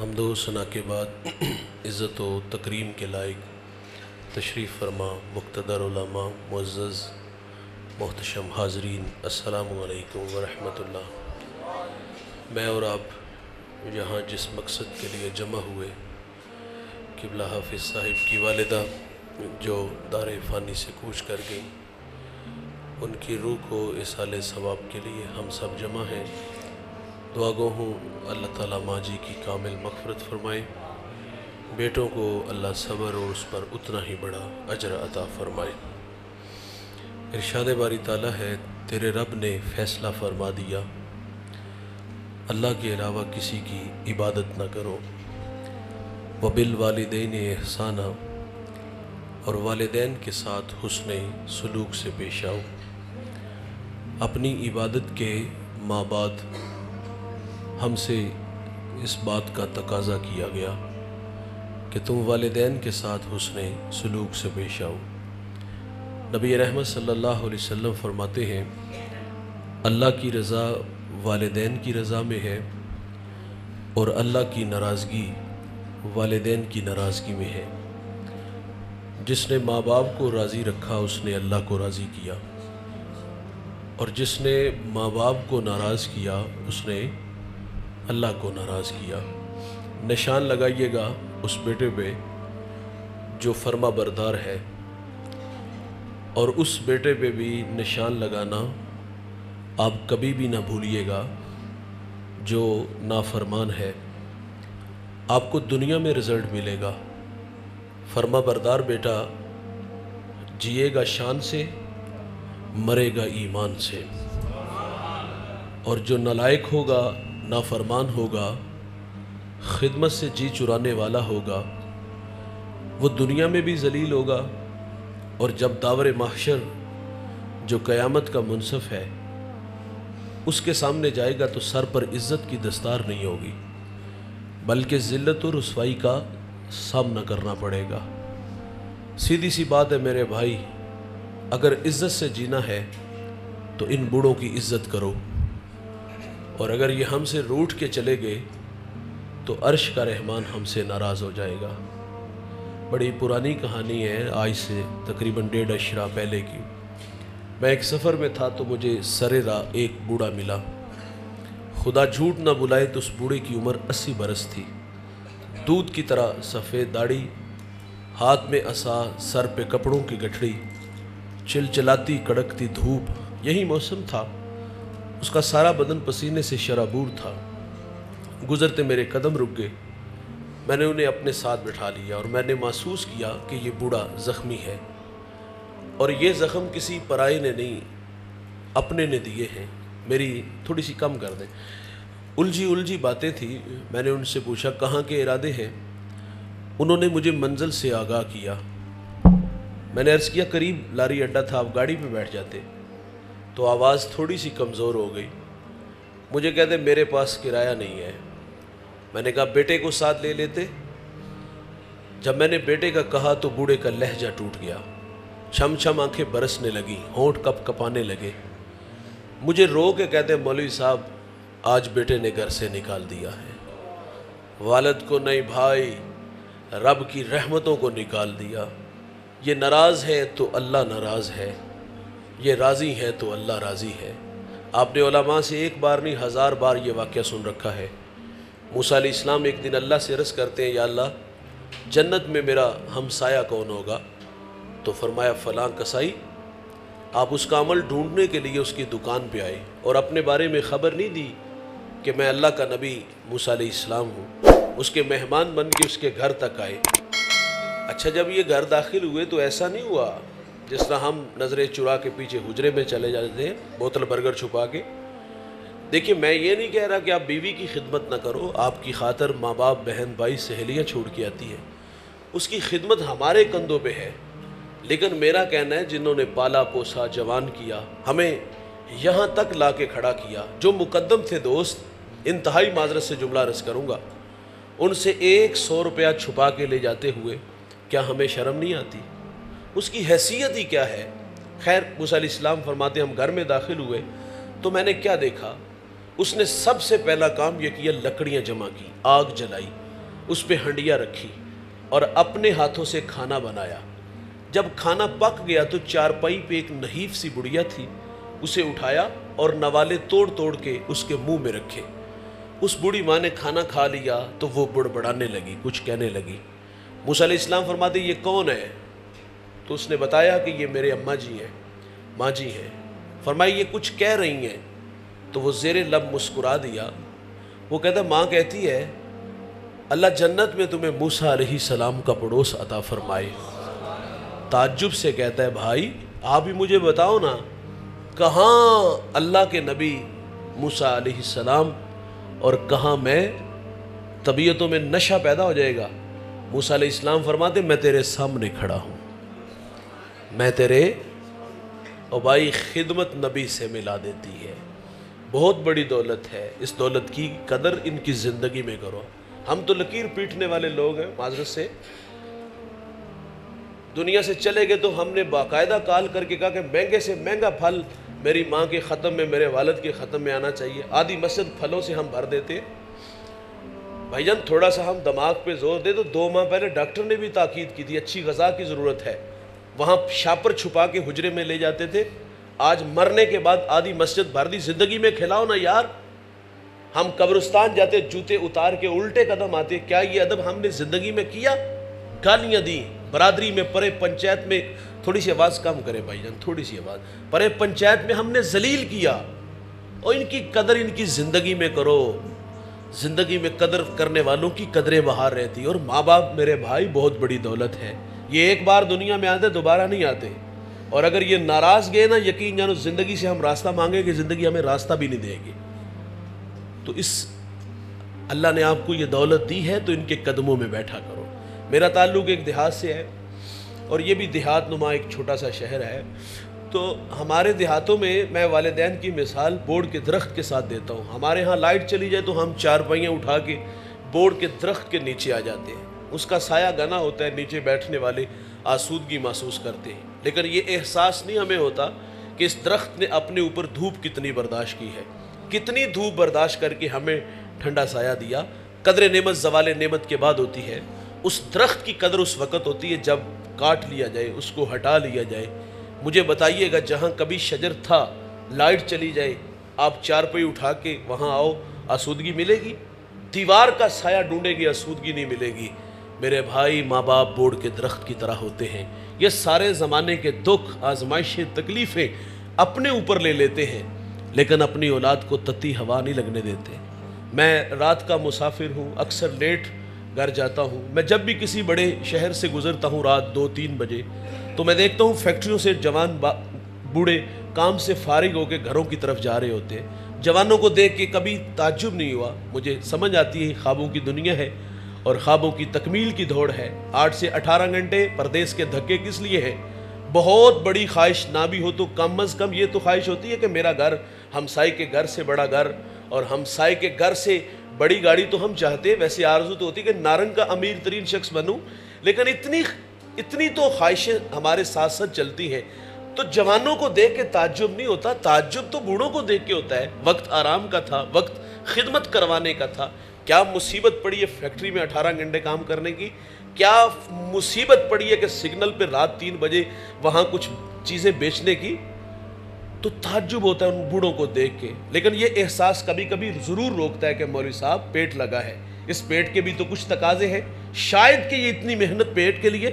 حمد و ثنا کے بعد عزت و تکریم کے لائق تشریف فرما مقتدر علماء معزز محتشم حاضرین، السلام علیکم ورحمۃ اللہ۔ میں اور آپ یہاں جس مقصد کے لیے جمع ہوئے، قبلہ حافظ صاحب کی والدہ جو دار فانی سے کوچ کر گئی، ان کی روح کو اصالِ ثواب کے لیے ہم سب جمع ہیں۔ دعا گو ہوں اللہ تعالیٰ ماں جی کی کامل مغفرت فرمائے، بیٹوں کو اللہ صبر اور اس پر اتنا ہی بڑا اجر عطا فرمائے۔ ارشاد باری تعالیٰ ہے، تیرے رب نے فیصلہ فرما دیا، اللہ کے علاوہ کسی کی عبادت نہ کرو، وبالوالدین احسانا، اور والدین کے ساتھ حسن سلوک سے پیش آؤ۔ اپنی عبادت کے ماں بعد ہم سے اس بات کا تقاضا کیا گیا کہ تم والدین کے ساتھ حسن سلوک سے پیش آؤ۔ نبی رحمت صلی اللہ علیہ وسلم فرماتے ہیں، اللہ کی رضا والدین کی رضا میں ہے، اور اللہ کی ناراضگی والدین کی ناراضگی میں ہے۔ جس نے ماں باپ کو راضی رکھا اس نے اللہ کو راضی کیا، اور جس نے ماں باپ کو ناراض کیا اس نے اللہ کو ناراض کیا۔ نشان لگائیے گا اس بیٹے پہ جو فرما بردار ہے، اور اس بیٹے پہ بھی نشان لگانا آپ کبھی بھی نہ بھولیے گا جو نافرمان ہے۔ آپ کو دنیا میں رزلٹ ملے گا، فرما بردار بیٹا جیے گا شان سے، مرے گا ایمان سے، اور جو نالائق ہوگا، نافرمان ہوگا، خدمت سے جی چرانے والا ہوگا، وہ دنیا میں بھی ذلیل ہوگا، اور جب داور محشر جو قیامت کا منصف ہے اس کے سامنے جائے گا تو سر پر عزت کی دستار نہیں ہوگی، بلکہ ذلت و رسوائی کا سامنا کرنا پڑے گا۔ سیدھی سی بات ہے میرے بھائی، اگر عزت سے جینا ہے تو ان بوڑھوں کی عزت کرو، اور اگر یہ ہم سے روٹھ کے چلے گئے تو عرش کا رحمان ہم سے ناراض ہو جائے گا۔ بڑی پرانی کہانی ہے، آج سے تقریباً 1.5 اشرا پہلے کی۔ میں ایک سفر میں تھا تو مجھے سر راہ ایک بوڑھا ملا۔ خدا جھوٹ نہ بلائے تو اس بوڑھے کی عمر 80 برس تھی، دودھ کی طرح سفید داڑھی، ہاتھ میں عصا، سر پہ کپڑوں کی گٹھڑی، چلچلاتی کڑکتی دھوپ، یہی موسم تھا۔ اس کا سارا بدن پسینے سے شرابور تھا۔ گزرتے میرے قدم رک گئے، میں نے انہیں اپنے ساتھ بٹھا لیا، اور میں نے محسوس کیا کہ یہ بوڑھا زخمی ہے، اور یہ زخم کسی پرائے نے نہیں، اپنے نے دیے ہیں۔ میری تھوڑی سی کم کر دیں، الجھی باتیں تھیں۔ میں نے ان سے پوچھا کہاں کے ارادے ہیں؟ انہوں نے مجھے منزل سے آگاہ کیا۔ میں نے عرض کیا قریب لاری اڈا تھا، آپ گاڑی پہ بیٹھ جاتے۔ تو آواز تھوڑی سی کمزور ہو گئی، مجھے کہتے میرے پاس کرایہ نہیں ہے۔ میں نے کہا بیٹے کو ساتھ لے لیتے۔ جب میں نے بیٹے کا کہا تو بوڑھے کا لہجہ ٹوٹ گیا، چھم چھم آنکھیں برسنے لگیں، ہونٹ کپ کپانے لگے۔ مجھے رو کے کہتے مولوی صاحب آج بیٹے نے گھر سے نکال دیا ہے، والد کو نہیں بھائی، رب کی رحمتوں کو نکال دیا۔ یہ ناراض ہے تو اللہ ناراض ہے، یہ راضی ہے تو اللہ راضی ہے۔ آپ نے علماء سے ایک بار نہیں 1000 بار یہ واقعہ سن رکھا ہے۔ موسیٰ علیہ السلام ایک دن اللہ سے عرض کرتے ہیں، یا اللہ جنت میں میرا ہمسایہ کون ہوگا؟ تو فرمایا فلاں کسائی۔ آپ اس کا عمل ڈھونڈنے کے لیے اس کی دکان پہ آئے، اور اپنے بارے میں خبر نہیں دی کہ میں اللہ کا نبی موسیٰ علیہ السلام ہوں۔ اس کے مہمان بن کے اس کے گھر تک آئے۔ اچھا جب یہ گھر داخل ہوئے تو ایسا نہیں ہوا جس طرح ہم نظریں چرا کے پیچھے حجرے میں چلے جاتے ہیں بوتل برگر چھپا کے۔ دیکھیے میں یہ نہیں کہہ رہا کہ آپ بیوی کی خدمت نہ کرو، آپ کی خاطر ماں باپ بہن بھائی سہیلیاں چھوڑ کے آتی ہیں، اس کی خدمت ہمارے کندھوں پہ ہے۔ لیکن میرا کہنا ہے جنہوں نے پالا پوسا، جوان کیا، ہمیں یہاں تک لا کے کھڑا کیا، جو مقدم تھے دوست، انتہائی معذرت سے جملہ عرض کروں گا، ان سے 100 روپیہ چھپا کے لے جاتے ہوئے کیا ہمیں شرم نہیں آتی؟ اس کی حیثیت ہی کیا ہے؟ خیر موسیٰ علیہ السلام فرماتے ہم گھر میں داخل ہوئے تو میں نے کیا دیکھا؟ اس نے سب سے پہلا کام یہ کیا، لکڑیاں جمع کی، آگ جلائی، اس پہ ہنڈیا رکھی اور اپنے ہاتھوں سے کھانا بنایا۔ جب کھانا پک گیا تو چارپائی پہ ایک نحیف سی بڑھیا تھی، اسے اٹھایا اور نوالے توڑ توڑ کے اس کے منہ میں رکھے۔ اس بوڑھی ماں نے کھانا کھا لیا تو وہ بڑبڑانے لگی، کچھ کہنے لگی۔ موسیٰ علیہ السلام فرماتے یہ کون ہے؟ تو اس نے بتایا کہ یہ میرے اماں جی ہیں، ماں جی ہیں۔ فرمایا یہ کچھ کہہ رہی ہیں؟ تو وہ زیر لب مسکرا دیا۔ وہ کہتا ماں کہتی ہے اللہ جنت میں تمہیں موسیٰ علیہ السلام کا پڑوس عطا فرمائے۔ تعجب سے کہتا ہے بھائی آپ ہی مجھے بتاؤ نا، کہاں اللہ کے نبی موسیٰ علیہ السلام اور کہاں میں؟ طبیعتوں میں نشہ پیدا ہو جائے گا۔ موسیٰ علیہ السلام فرماتے میں تیرے سامنے کھڑا ہوں، میں تیرے اور بھائی خدمت نبی سے ملا دیتی ہے، بہت بڑی دولت ہے۔ اس دولت کی قدر ان کی زندگی میں کرو۔ ہم تو لکیر پیٹنے والے لوگ ہیں، معذرت سے دنیا سے چلے گئے تو ہم نے باقاعدہ کال کر کے کہا کہ مہنگے سے مہنگا پھل میری ماں کے ختم میں، میرے والد کے ختم میں آنا چاہیے۔ آدھی مسجد پھلوں سے ہم بھر دیتے۔ بھائی جان تھوڑا سا ہم دماغ پہ زور دے تو 2 ماہ پہلے ڈاکٹر نے بھی تاکید کی تھی اچھی غذا کی ضرورت ہے، وہاں شاپر چھپا کے حجرے میں لے جاتے تھے۔ آج مرنے کے بعد آدھی مسجد بھر دی، زندگی میں کھلاؤ نا یار۔ ہم قبرستان جاتے جوتے اتار کے الٹے قدم آتے، کیا یہ ادب ہم نے زندگی میں کیا؟ گالیاں دی برادری میں، پرے پنچایت میں، تھوڑی سی آواز کم کرے بھائی جان، تھوڑی سی آواز، پرے پنچایت میں ہم نے ذلیل کیا۔ اور ان کی قدر ان کی زندگی میں کرو، زندگی میں قدر کرنے والوں کی قدریں باہر رہتی۔ اور ماں باپ میرے بھائی بہت بڑی دولت ہے، یہ ایک بار دنیا میں آتے دوبارہ نہیں آتے، اور اگر یہ ناراض گئے نا یقین جانو زندگی سے ہم راستہ مانگیں گے زندگی ہمیں راستہ بھی نہیں دے گی۔ تو اس اللہ نے آپ کو یہ دولت دی ہے تو ان کے قدموں میں بیٹھا کرو۔ میرا تعلق ایک دیہات سے ہے اور یہ بھی دیہات نما ایک چھوٹا سا شہر ہے، تو ہمارے دیہاتوں میں میں والدین کی مثال بورڈ کے درخت کے ساتھ دیتا ہوں۔ ہمارے ہاں لائٹ چلی جائے تو ہم چارپائیاں اٹھا کے بورڈ کے درخت کے نیچے آ جاتے ہیں، اس کا سایہ گنا ہوتا ہے، نیچے بیٹھنے والے آسودگی محسوس کرتے ہیں، لیکن یہ احساس نہیں ہمیں ہوتا کہ اس درخت نے اپنے اوپر دھوپ کتنی برداشت کی ہے، کتنی دھوپ برداشت کر کے ہمیں ٹھنڈا سایہ دیا۔ قدر نعمت زوال نعمت کے بعد ہوتی ہے، اس درخت کی قدر اس وقت ہوتی ہے جب کاٹ لیا جائے، اس کو ہٹا لیا جائے۔ مجھے بتائیے گا جہاں کبھی شجر تھا لائٹ چلی جائے، آپ چارپائی اٹھا کے وہاں آؤ، آسودگی ملے گی؟ دیوار کا سایہ ڈھونڈے گی، آسودگی نہیں ملے گی۔ میرے بھائی ماں باپ بورڈ کے درخت کی طرح ہوتے ہیں، یہ سارے زمانے کے دکھ آزمائشیں تکلیفیں اپنے اوپر لے لیتے ہیں، لیکن اپنی اولاد کو تتی ہوا نہیں لگنے دیتے۔ میں رات کا مسافر ہوں، اکثر لیٹ گھر جاتا ہوں۔ میں جب بھی کسی بڑے شہر سے گزرتا ہوں رات 2-3 بجے تو میں دیکھتا ہوں فیکٹریوں سے جوان بوڑھے کام سے فارغ ہو کے گھروں کی طرف جا رہے ہوتے ہیں۔ جوانوں کو دیکھ کے کبھی تعجب نہیں ہوا، مجھے سمجھ آتی ہے خوابوں کی دنیا ہے اور خوابوں کی تکمیل کی دوڑ ہے۔ 8 سے 18 گھنٹے پردیس کے دھکے کس لیے ہیں؟ بہت بڑی خواہش نہ بھی ہو تو کم از کم یہ تو خواہش ہوتی ہے کہ میرا گھر ہمسائے کے گھر سے بڑا گھر، اور ہمسائے کے گھر سے بڑی گاڑی تو ہم چاہتے ہیں، ویسے آرزو تو ہوتی ہے کہ نارنگ کا امیر ترین شخص بنوں، لیکن اتنی تو خواہشیں ہمارے ساتھ ساتھ چلتی ہیں۔ تو جوانوں کو دیکھ کے تعجب نہیں ہوتا، تعجب تو بوڑھوں کو دیکھ کے ہوتا ہے۔ وقت آرام کا تھا، وقت خدمت کروانے کا تھا، کیا مصیبت پڑی ہے فیکٹری میں 18 گھنٹے کام کرنے کی، کیا مصیبت پڑی ہے کہ سگنل پہ رات 3 بجے وہاں کچھ چیزیں بیچنے کی۔ تو تعجب ہوتا ہے ان بوڑھوں کو دیکھ کے، لیکن یہ احساس کبھی کبھی ضرور روکتا ہے کہ مولوی صاحب پیٹ لگا ہے، اس پیٹ کے بھی تو کچھ تقاضے ہیں، شاید کہ یہ اتنی محنت پیٹ کے لیے،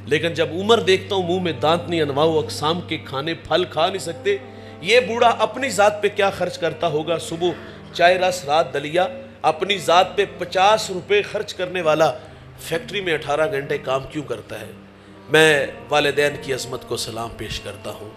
لیکن جب عمر دیکھتا ہوں منہ میں دانت نہیں، انواع و اقسام کے کھانے پھل کھا نہیں سکتے، یہ بوڑھا اپنی ذات پہ کیا خرچ کرتا ہوگا؟ صبح چائے رس رات دلیا، اپنی ذات پہ 50 روپے خرچ کرنے والا فیکٹری میں 18 گھنٹے کام کیوں کرتا ہے؟ میں والدین کی عظمت کو سلام پیش کرتا ہوں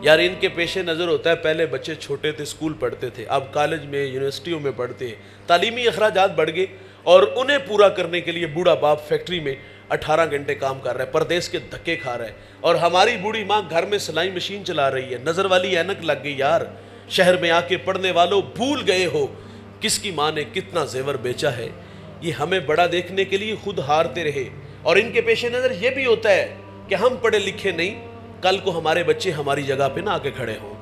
یار، ان کے پیش نظر ہوتا ہے پہلے بچے چھوٹے تھے اسکول پڑھتے تھے، اب کالج میں یونیورسٹیوں میں پڑھتے ہیں، تعلیمی اخراجات بڑھ گئے اور انہیں پورا کرنے کے لیے بوڑھا باپ فیکٹری میں 18 گھنٹے کام کر رہا ہے، پردیس کے دھکے کھا رہا ہے، اور ہماری بوڑھی ماں گھر میں سلائی مشین چلا رہی ہے، نظر والی اینک لگ گئی۔ یار شہر میں آ کے پڑھنے والوں بھول گئے ہو کس کی ماں نے کتنا زیور بیچا ہے۔ یہ ہمیں بڑا دیکھنے کے لیے خود ہارتے رہے، اور ان کے پیش نظر یہ بھی ہوتا ہے کہ ہم پڑھے لکھے نہیں، کل کو ہمارے بچے ہماری جگہ پہ نہ آ کے کھڑے ہوں۔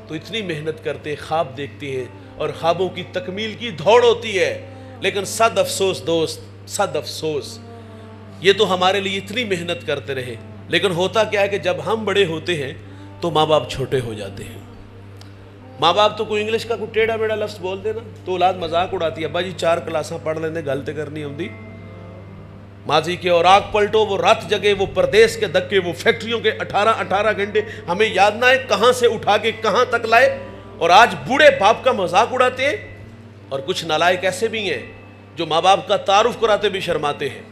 تو اتنی محنت کرتے، خواب دیکھتے ہیں اور خوابوں کی تکمیل کی دوڑ ہوتی ہے، لیکن صد افسوس دوست صد افسوس، یہ تو ہمارے لیے اتنی محنت کرتے رہے، لیکن ہوتا کیا ہے کہ جب ہم بڑے ہوتے ہیں تو ماں باپ چھوٹے ہو جاتے ہیں۔ ماں باپ تو کوئی انگلش کا کوئی ٹیڑھا میڑھا لفظ بول دے نا تو اولاد مذاق اڑاتی ہے، ابا جی 4 کلاساں پڑھ لیندے گل تے کرنی ہوندی۔ ماضی کے اوراق پلٹو، وہ رات جگے، وہ پردیس کے دکے، وہ فیکٹریوں کے 18 گھنٹے، ہمیں یاد نہ ہے کہاں سے اٹھا کے کہاں تک لائے، اور آج بوڑھے باپ کا مذاق اڑاتے ہیں۔ اور کچھ نالائق ایسے بھی ہیں جو ماں باپ کا تعارف کراتے بھی شرماتے ہیں۔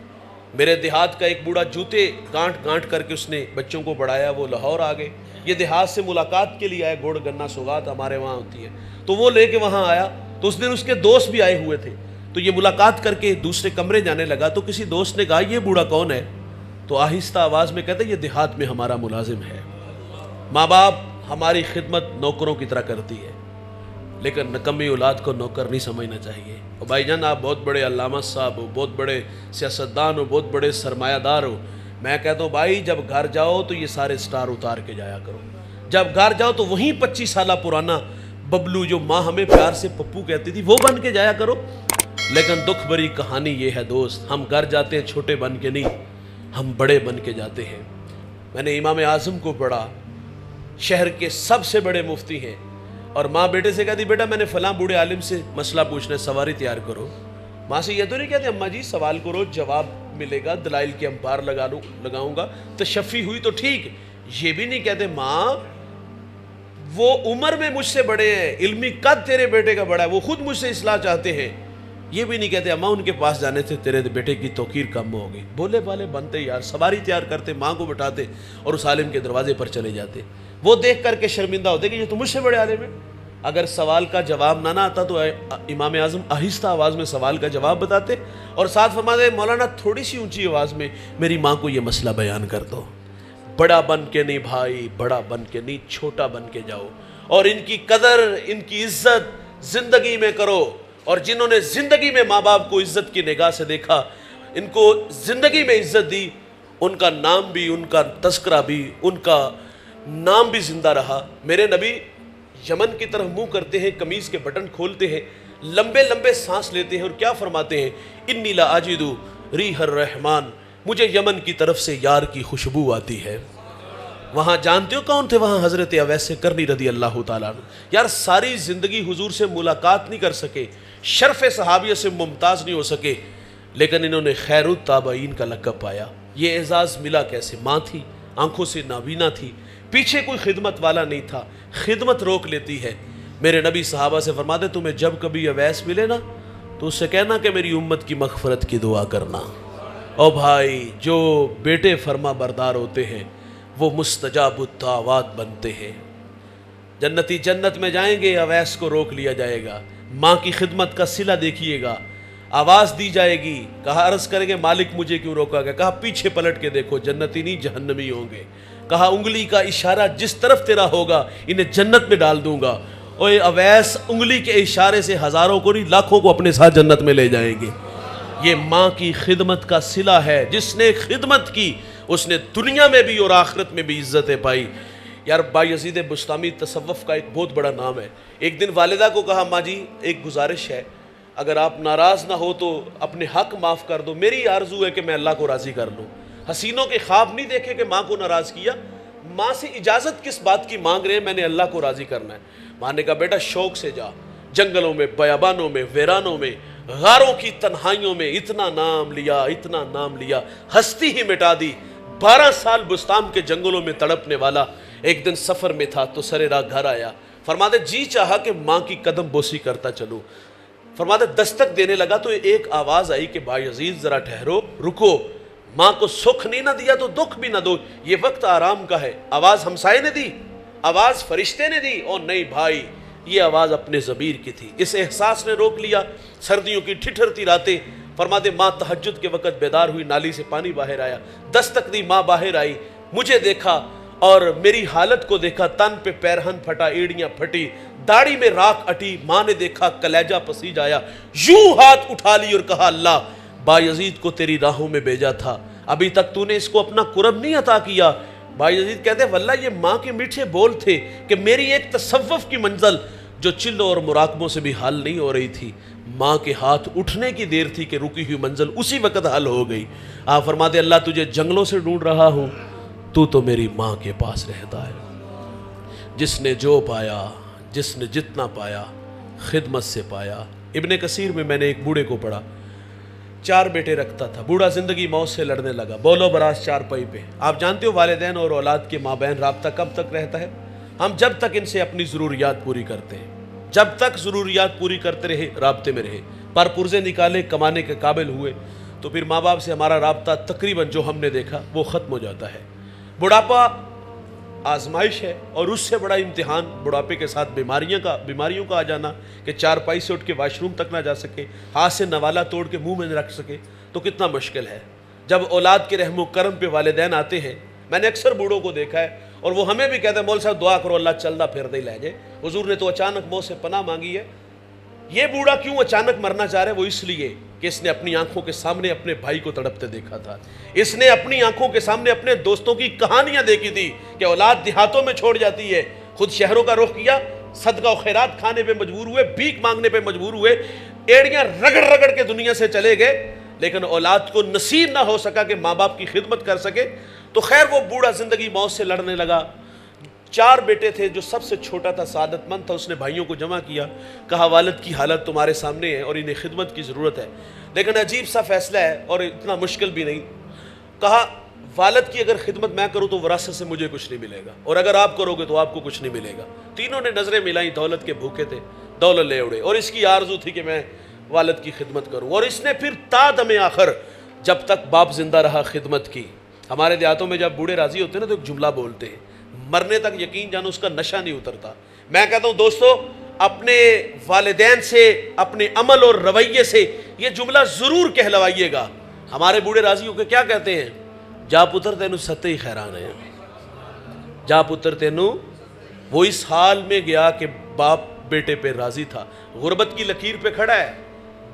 میرے دیہات کا ایک بوڑھا جوتے گانٹ گانٹ کر کے اس نے بچوں کو پڑھایا، وہ لاہور آ گئے، یہ دیہات سے ملاقات کے لیے آئے، گوڑ گنا سوگات ہمارے وہاں ہوتی ہے، تو وہ لے کے وہاں آیا، تو اس دن اس کے دوست بھی آئے ہوئے تھے، تو یہ ملاقات کر کے دوسرے کمرے جانے لگا، تو کسی دوست نے کہا یہ بوڑھا کون ہے؟ تو آہستہ آواز میں کہتے یہ دیہات میں ہمارا ملازم ہے۔ ماں باپ ہماری خدمت نوکروں کی طرح کرتی ہے، لیکن نکمی اولاد کو نوکر نہیں سمجھنا چاہیے۔ اور بھائی جان، آپ بہت بڑے علامہ صاحب ہو، بہت بڑے سیاستدان ہو، بہت بڑے سرمایہ دار ہو، میں کہتا ہوں بھائی جب گھر جاؤ تو یہ سارے سٹار اتار کے جایا کرو۔ جب گھر جاؤ تو وہیں 25 سالہ پرانا ببلو جو ماں ہمیں پیار سے پپو کہتی تھی وہ بن کے جایا کرو۔ لیکن دکھ بھری کہانی یہ ہے دوست، ہم گھر جاتے ہیں چھوٹے بن کے نہیں، ہم بڑے بن کے جاتے ہیں۔ میں نے امام اعظم کو پڑھا، شہر کے سب سے بڑے مفتی ہیں، اور ماں بیٹے سے کہتی بیٹا میں نے فلاں بوڑھے عالم سے مسئلہ پوچھنا ہے، سواری تیار کرو۔ ماں سے یہ تو نہیں کہتے اماں جی سوال کرو جواب ملے گا، دلائل کے امپار لگاؤں گا، تشفی ہوئی تو ٹھیک۔ یہ بھی نہیں کہتے ماں وہ عمر میں مجھ سے بڑے ہیں، علمی قد تیرے بیٹے کا بڑا ہے، وہ خود مجھ سے اصلاح چاہتے ہیں۔ یہ بھی نہیں کہتے اماں ان کے پاس جانے سے تیرے بیٹے کی توقیر کم ہوگی۔ بولے بالے بنتے یار، سواری تیار کرتے، ماں کو بٹھاتے اور اس عالم کے دروازے پر چلے جاتے، وہ دیکھ کر کے شرمندہ ہوتے کہ یہ تو مجھ سے بڑے عالم ہیں۔ اگر سوال کا جواب نہ آتا تو امام اعظم آہستہ آواز میں سوال کا جواب بتاتے اور ساتھ فرماتے مولانا تھوڑی سی اونچی آواز میں میری ماں کو یہ مسئلہ بیان کر دو۔ بڑا بن کے نہیں بھائی، بڑا بن کے نہیں، چھوٹا بن کے جاؤ، اور ان کی قدر، ان کی عزت زندگی میں کرو۔ اور جنہوں نے زندگی میں ماں باپ کو عزت کی نگاہ سے دیکھا، ان کو زندگی میں عزت دی، ان کا نام بھی، ان کا تذکرہ بھی، ان کا نام بھی زندہ رہا۔ میرے نبی یمن کی طرف منہ کرتے ہیں، قمیض کے بٹن کھولتے ہیں، لمبے لمبے سانس لیتے ہیں اور کیا فرماتے ہیں؟ انی لا اجد ریح الرحمن، مجھے یمن کی طرف سے یار کی خوشبو آتی ہے۔ وہاں جانتے ہو کون تھے؟ وہاں حضرت اویس کرنی رضی اللہ تعالیٰ عنہ۔ یار ساری زندگی حضور سے ملاقات نہیں کر سکے، شرف صحابیہ سے ممتاز نہیں ہو سکے، لیکن انہوں نے خیر التابعین کا لقب پایا۔ یہ اعزاز ملا کیسے؟ ماں تھی، آنکھوں سے نابینا تھی، پیچھے کوئی خدمت والا نہیں تھا، خدمت روک لیتی ہے۔ میرے نبی صحابہ سے فرماتے تمہیں جب کبھی اویس ملے نا تو اس سے کہنا کہ میری امت کی مغفرت کی دعا کرنا۔ او بھائی، جو بیٹے فرما بردار ہوتے ہیں وہ مستجاب الدعوات بنتے ہیں۔ جنتی جنت میں جائیں گے، اویس کو روک لیا جائے گا، ماں کی خدمت کا صلہ دیکھیے گا، آواز دی جائے گی، کہا عرض کریں گے مالک مجھے کیوں روکا گیا؟ کہا پیچھے پلٹ کے دیکھو، جنتی نہیں جہنمی ہوں گے۔ کہا انگلی کا اشارہ جس طرف تیرا ہوگا انہیں جنت میں ڈال دوں گا۔ اوے اویس انگلی کے اشارے سے ہزاروں کو نہیں لاکھوں کو اپنے ساتھ جنت میں لے جائیں گے۔ یہ ماں کی خدمت کا صلہ ہے، جس نے خدمت کی اس نے دنیا میں بھی اور آخرت میں بھی عزتیں پائی۔ یار بایزید بسطامی تصوف کا ایک بہت بڑا نام ہے۔ ایک دن والدہ کو کہا ماں جی ایک گزارش ہے، اگر آپ ناراض نہ ہو تو اپنے حق معاف کر دو، میری آرزو ہے کہ میں اللہ کو راضی کر لوں۔ حسینوں کے خواب نہیں دیکھے کہ ماں کو ناراض کیا، ماں سے اجازت کس بات کی مانگ رہے ہیں؟ میں نے اللہ کو راضی کرنا ہے۔ ماں نے کہا بیٹا شوق سے جا، جنگلوں میں، بیابانوں میں، ویرانوں میں، غاروں کی تنہائیوں میں اتنا نام لیا، اتنا نام لیا، ہستی ہی مٹا دی۔ 12 سال بستان کے جنگلوں میں تڑپنے والا ایک دن سفر میں تھا تو سرے راہ گھر آیا، فرماتے جی چاہا کہ ماں کی قدم بوسی کرتا چلوں۔ فرماتے دستک دینے لگا تو ایک آواز آئی کہ بایزید ذرا ٹھہرو، رکو، ماں کو سکھ نہیں نہ دیا تو دکھ بھی نہ دو، یہ وقت آرام کا ہے۔ آواز ہمسائے نے دی، آواز فرشتے نے دی، اور نہیں بھائی یہ آواز اپنے ضمیر کی تھی۔ اس احساس نے روک لیا۔ سردیوں کی ٹھٹھرتی راتیں، فرماتے ماں تہجد کے وقت بیدار ہوئی، نالی سے پانی باہر آیا، دستک دی، ماں باہر آئی، مجھے دیکھا اور میری حالت کو دیکھا، تن پہ پیرہن پھٹا، ایڑیاں پھٹی، داڑھی میں راکھ اٹی، ماں نے دیکھا کلیجہ پسیج آیا، یوں ہاتھ اٹھا لی اور کہا اللہ بایزید کو تیری راہوں میں بھیجا تھا، ابھی تک تو نے اس کو اپنا قرب نہیں عطا کیا۔ بایزید کہتے واللہ یہ ماں کے میٹھے بول تھے کہ میری ایک تصوف کی منزل جو چلوں اور مراقبوں سے بھی حل نہیں ہو رہی تھی، ماں کے ہاتھ اٹھنے کی دیر تھی کہ رکی ہوئی منزل اسی وقت حل ہو گئی. آپ فرماتے اللہ تجھے جنگلوں سے ڈھونڈ رہا ہوں, تو میری ماں کے پاس رہتا ہے. جس نے جو پایا, جس نے جتنا پایا خدمت سے پایا. ابن کثیر میں نے ایک بوڑھے کو پڑھا, 4 بیٹے رکھتا تھا. بوڑھا زندگی موت سے لڑنے لگا, بولو براز چارپائی پہ. آپ جانتے ہو والدین اور اولاد کے مابین رابطہ کب تک رہتا ہے؟ ہم جب تک ان سے اپنی ضروریات پوری کرتے ہیں, جب تک ضروریات پوری کرتے رہے, رابطے میں رہے, پر پرزے نکالے, کمانے کے قابل ہوئے, تو پھر ماں باپ سے ہمارا رابطہ تقریباً جو ہم نے دیکھا وہ ختم ہو جاتا ہے. بڑھاپا آزمائش ہے, اور اس سے بڑا امتحان بڑھاپے کے ساتھ بیماریوں کا آ جانا کہ چارپائی سے اٹھ کے واش روم تک نہ جا سکے, ہاتھ سے نوالا توڑ کے منہ میں نہ رکھ سکے, تو کتنا مشکل ہے. جب اولاد کے رحم و کرم پہ والدین آتے ہیں, میں نے اکثر بوڑھوں کو دیکھا ہے, اور وہ ہمیں بھی کہتے ہیں مول صاحب دعا کرو اللہ چلدا پھردا ہی لے جائے, حضور نے تو اچانک موت سے پناہ مانگی ہے. یہ بوڑھا کیوں اچانک مرنا چاہ رہا ہے؟ وہ اس لیے کہ اس نے اپنی آنکھوں کے سامنے اپنے بھائی کو تڑپتے دیکھا تھا. اس نے اپنی آنکھوں کے سامنے اپنے دوستوں کی کہانیاں دیکھی تھی کہ اولاد دیہاتوں میں چھوڑ جاتی ہے, خود شہروں کا رخ کیا, صدقہ و خیرات کھانے پہ مجبور ہوئے, بھیک مانگنے پہ مجبور ہوئے, ایڑیاں رگڑ رگڑ کے دنیا سے چلے گئے, لیکن اولاد کو نصیب نہ ہو سکا کہ ماں باپ کی خدمت کر سکے. تو خیر وہ بوڑھا زندگی موت سے لڑنے لگا. 4 بیٹے تھے, جو سب سے چھوٹا تھا سعادت مند تھا. اس نے بھائیوں کو جمع کیا, کہا والد کی حالت تمہارے سامنے ہے اور انہیں خدمت کی ضرورت ہے, لیکن عجیب سا فیصلہ ہے اور اتنا مشکل بھی نہیں. کہا والد کی اگر خدمت میں کروں تو وراثت سے مجھے کچھ نہیں ملے گا, اور اگر آپ کرو گے تو آپ کو کچھ نہیں ملے گا. تینوں نے نظریں ملائیں, دولت کے بھوکے تھے, دولت لے اڑے, اور اس کی آرزو تھی کہ میں والد کی خدمت کروں. اور اس نے پھر تا دم آخر جب تک باپ زندہ رہا خدمت کی. ہمارے دیہاتوں میں جب بوڑھے راضی ہوتے ہیں نا تو ایک جملہ بولتے ہیں, مرنے تک یقین جانو اس کا نشہ نہیں اترتا. میں کہتا ہوں دوستو, اپنے والدین سے, اپنے عمل اور رویے سے یہ جملہ ضرور کہلوائیے گا. ہمارے بوڑھے راضی ہو کے کیا کہتے ہیں؟ جا پتر تینوں ستے ہی خیران ہے, جا پتر تینوں. وہ اس حال میں گیا کہ باپ بیٹے پہ راضی تھا, غربت کی لکیر پہ کھڑا ہے,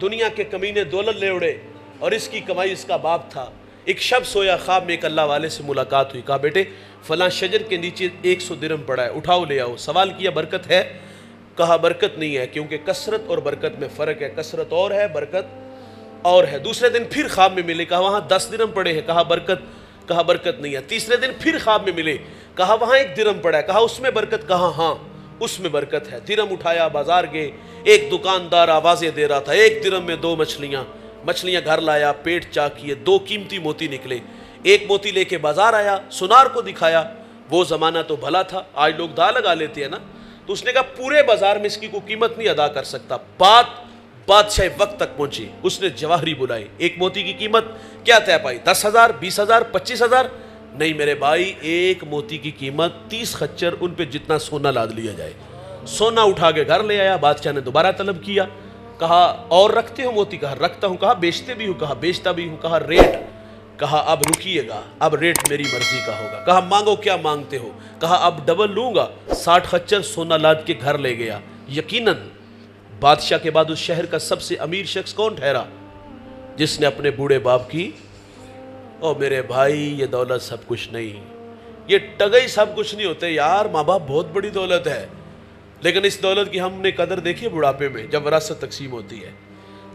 دنیا کے کمینے دولت لے اڑے, اور اس کی کمائی اس کا باپ تھا. ایک شب سویا, خواب میں ایک اللہ والے سے ملاقات ہوئی. کہا بیٹے فلاں شجر کے نیچے 100 درہم پڑا ہے, اٹھاؤ لے آؤ. سوال کیا برکت ہے؟ کہا برکت نہیں ہے, کیونکہ کثرت اور برکت میں فرق ہے, کثرت اور ہے برکت اور ہے. دوسرے دن پھر خواب میں ملے, کہا وہاں 10 درہم پڑے ہیں, کہا برکت نہیں ہے. تیسرے دن پھر خواب میں ملے, کہا وہاں 1 درہم پڑا ہے, کہا اس میں برکت, کہا ہاں اس میں برکت ہے. درہم اٹھایا, بازار گئے, ایک دکاندار آوازیں دے رہا تھا, 1 درہم میں 2 مچھلیاں گھر لایا, پیٹ چاک کیے, 2 قیمتی موتی نکلے. ایک موتی لے کے بازار آیا, سنار کو دکھایا. وہ زمانہ تو بھلا تھا, آج لوگ دا لگا لیتے ہیں نا. تو اس نے کہا پورے بازار میں اس کی کوئی قیمت نہیں ادا کر سکتا. بادشاہ وقت تک پہنچی, اس نے جواہری بلائی. ایک موتی کی قیمت کیا طے پائی؟ 10,000, 20,000, 25,000؟ نہیں میرے بھائی, ایک موتی کی قیمت 30 خچر, ان پہ جتنا سونا لاد لیا جائے. سونا اٹھا کے گھر لے آیا. بادشاہ نے دوبارہ طلب کیا, کہا اور رکھتے ہو موتی؟ کہا رکھتا ہوں. کہا بیچتے بھی ہوں؟ کہا بیچتا بھی ہوں. کہا ریٹ؟ کہا اب رکیے گا, اب ریٹ میری مرضی کا ہوگا. کہا مانگو, کیا مانگتے ہو؟ کہا اب ڈبل لوں گا. 60 خچر سونا لاد کے گھر لے گیا. یقیناً بادشاہ کے بعد اس شہر کا سب سے امیر شخص کون ٹھہرا؟ جس نے اپنے بوڑھے باپ کی, او میرے بھائی یہ دولت سب کچھ نہیں, یہ ٹگئی سب کچھ نہیں ہوتے یار. ماں باپ بہت بڑی دولت ہے, لیکن اس دولت کی ہم نے قدر دیکھی ہے بڑھاپے میں, جب وراثت تقسیم ہوتی ہے.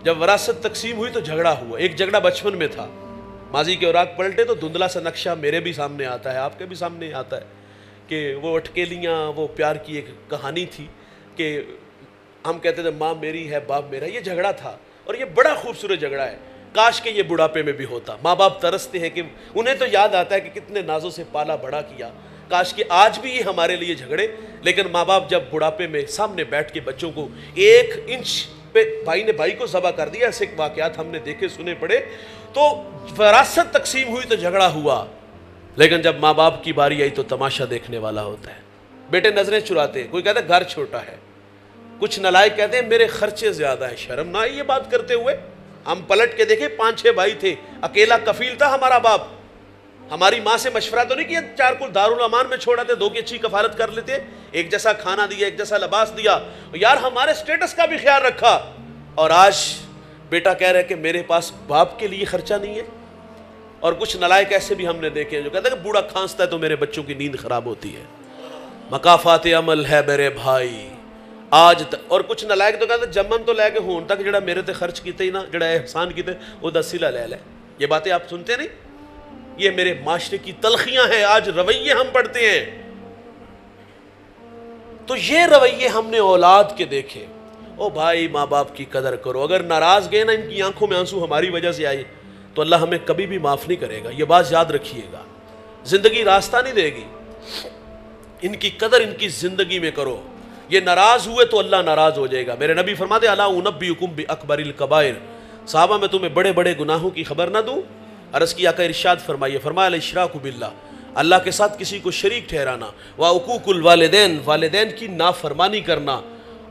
جب وراثت تقسیم ہوئی تو جھگڑا ہوا. ایک جھگڑا بچپن میں تھا, ماضی کے اوراق پلٹے تو دھندلا سا نقشہ میرے بھی سامنے آتا ہے, آپ کے بھی سامنے آتا ہے, کہ وہ اٹکیلیاں, وہ پیار کی ایک کہانی تھی کہ ہم کہتے تھے ماں میری ہے باپ میرا. یہ جھگڑا تھا, اور یہ بڑا خوبصورت جھگڑا ہے. کاش کہ یہ بڑھاپے میں بھی ہوتا. ماں باپ ترستے ہیں کہ انہیں تو یاد آتا ہے کہ کتنے نازوں سے پالا بڑا کیا, کاش کہ آج بھی یہ ہمارے لیے جھگڑے. لیکن ماں باپ جب بڑھاپے میں سامنے بیٹھ کے بچوں کو 1 انچ پہ, بھائی نے بھائی کو ذبح کر دیا, ایسے واقعات ہم نے دیکھے سنے پڑے. تو وراثت تقسیم ہوئی تو جھگڑا ہوا, لیکن جب ماں باپ کی باری آئی تو تماشا دیکھنے والا ہوتا ہے. بیٹے نظریں چراتے ہیں, کوئی کہتا ہے گھر چھوٹا ہے, کچھ نالائق کہتے ہیں میرے خرچے زیادہ ہیں. شرم نہ آئی یہ بات کرتے ہوئے؟ ہم پلٹ کے دیکھیں, 5-6 بھائی تھے, اکیلا کفیل تھا ہمارا باپ. ہماری ماں سے مشورہ تو نہیں کیا, 4 کو دارالامان میں چھوڑا تھے, 2 کی اچھی کفالت کر لیتے, ایک جیسا کھانا دیا, ایک جیسا لباس دیا, یار ہمارے سٹیٹس کا بھی خیال رکھا. اور آج بیٹا کہہ رہے کہ میرے پاس باپ کے لیے خرچہ نہیں ہے. اور کچھ نالائق ایسے بھی ہم نے دیکھے ہیں جو کہتے ہیں کہ بوڑھا کھانستا ہے تو میرے بچوں کی نیند خراب ہوتی ہے. مکافات عمل ہے میرے بھائی, آج تک. اور کچھ نالائق تو کہتے جمن تو لے کے ہون تک جڑا میرے تے خرچ کیتے ہی نا, جڑا احسان کیتے وہ دسیلہ لے لے. یہ باتیں آپ سنتے نہیں؟ یہ میرے معاشرے کی تلخیاں ہیں. آج رویے ہم پڑھتے ہیں. تو یہ رویے ہم نے اولاد کے دیکھے. او بھائی ماں باپ کی قدر کرو. اگر ناراض گئے نا, ان کی آنکھوں میں آنسو ہماری وجہ سے آئے, تو اللہ ہمیں کبھی بھی معاف نہیں کرے گا. یہ بات یاد رکھیے گا. زندگی راستہ نہیں دے گی. ان کی قدر ان کی زندگی میں کرو. یہ ناراض ہوئے تو اللہ ناراض ہو جائے گا. میرے نبی فرماتے الا انبئکم باکبر الکبائر, صحابہ میں تمہیں بڑے بڑے گناہوں کی خبر نہ دوں؟ عرض کیا کہ ارشاد فرمائیے. فرمایا الاشراک باللہ, اللہ کے ساتھ کسی کو شریک ٹھہرانا, وعقوق الوالدین, والدین کی نافرمانی کرنا.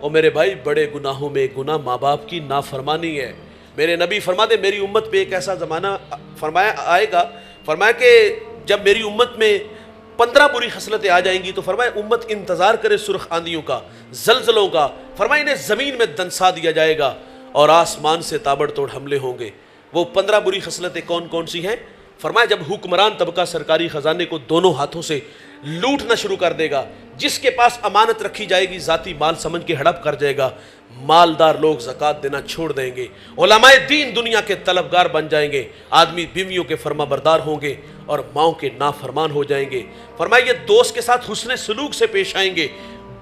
اور میرے بھائی بڑے گناہوں میں ایک گناہ ماں باپ کی نافرمانی ہے. میرے نبی فرماتے میری امت پہ ایک ایسا زمانہ فرمایا آئے گا, فرمایا کہ جب میری امت میں 15 بری خصلتیں آ جائیں گی تو فرمایا امت انتظار کرے سرخ آندھیوں کا, زلزلوں کا. فرمایا انہیں زمین میں دنسا دیا جائے گا اور آسمان سے تابڑ توڑ حملے ہوں گے. وہ 15 بری خصلتیں کون کون سی ہیں؟ فرمایا جب حکمران طبقہ سرکاری خزانے کو دونوں ہاتھوں سے لوٹنا شروع کر دے گا, جس کے پاس امانت رکھی جائے گی ذاتی مال سمجھ کے ہڑپ کر جائے گا. مالدار لوگ زکوٰۃ دینا چھوڑ دیں گے. علماء دین دنیا کے طلبگار بن جائیں گے. آدمی بیویوں کے فرما بردار ہوں گے اور ماؤں کے نافرمان ہو جائیں گے. فرمایا یہ دوست کے ساتھ حسن سلوک سے پیش آئیں گے,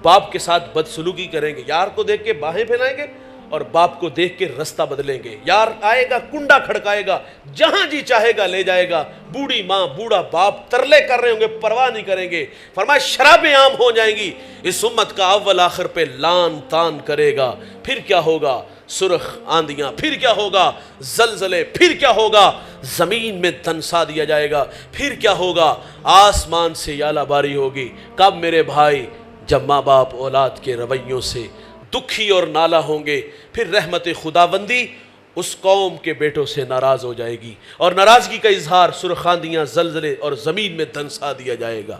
باپ کے ساتھ بدسلوکی کریں گے. یار کو دیکھ کے باہیں پھیلائیں گے اور باپ کو دیکھ کے رستہ بدلیں گے. یار آئے گا کنڈا کھڑکائے گا, جہاں جی چاہے گا لے جائے گا. بوڑھی ماں بوڑھا باپ ترلے کر رہے ہوں گے, پرواہ نہیں کریں گے. فرمایا شرابیں عام ہو جائیں گی. اس امت کا اول آخر پہ لان تان کرے گا. پھر کیا ہوگا؟ سرخ آندیاں. پھر کیا ہوگا؟ زلزلے. پھر کیا ہوگا؟ زمین میں دنسا دیا جائے گا. پھر کیا ہوگا؟ آسمان سے یالہ باری ہوگی. کب میرے بھائی؟ جب ماں باپ اولاد کے رویوں سے دکھی اور نالا ہوں گے. پھر رحمت خداوندی اس قوم کے بیٹوں سے ناراض ہو جائے گی, اور ناراضگی کا اظہار سرخ آندیاں, زلزلے اور زمین میں دنسا دیا جائے گا.